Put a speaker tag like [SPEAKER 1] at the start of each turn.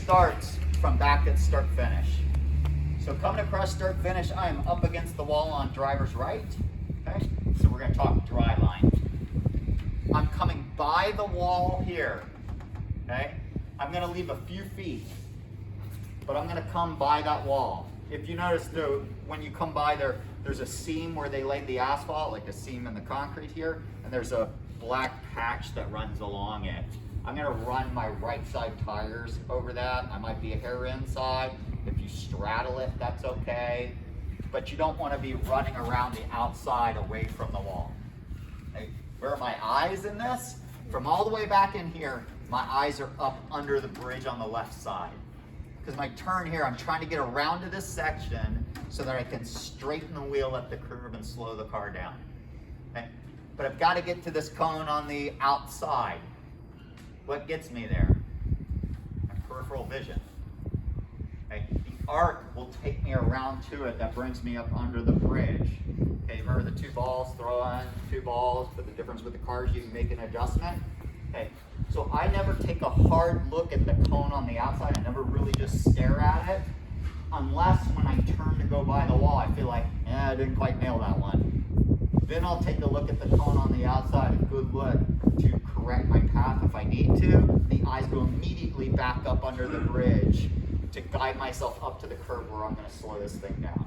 [SPEAKER 1] starts from back at start finish. So coming across start finish, I am up against the wall on driver's right. Okay, so we're going to talk dry line. I'm coming by the wall here. Okay, I'm going to leave a few feet, but I'm going to come by that wall. If you notice though, when you come by there, there's a seam where they laid the asphalt, like a seam in the concrete here, and there's a black patch that runs along it. I'm going to run my right side tires over that. I might be a hair inside. If you straddle it, that's okay. But you don't want to be running around the outside away from the wall. Okay. Where are my eyes in this? From all the way back in here, my eyes are up under the bridge on the left side. Because my turn here, I'm trying to get around to this section so that I can straighten the wheel at the curve and slow the car down. Okay. But I've got to get to this cone on the outside. What gets me there? My peripheral vision. Okay. The arc will take me around to it. That brings me up under the bridge. Okay, remember the two balls, throw on two balls, but the difference with the cars, you can make an adjustment. Okay, so I never take a hard look at the cone on the outside. I never really just stare at it, unless when I turn to go by the wall, I feel like, I didn't quite nail that one. Then I'll take a look at the cone on the outside, a good look, to correct my path if I need to. The eyes go immediately back up under the bridge to guide myself up to the curb where I'm going to slow this thing down.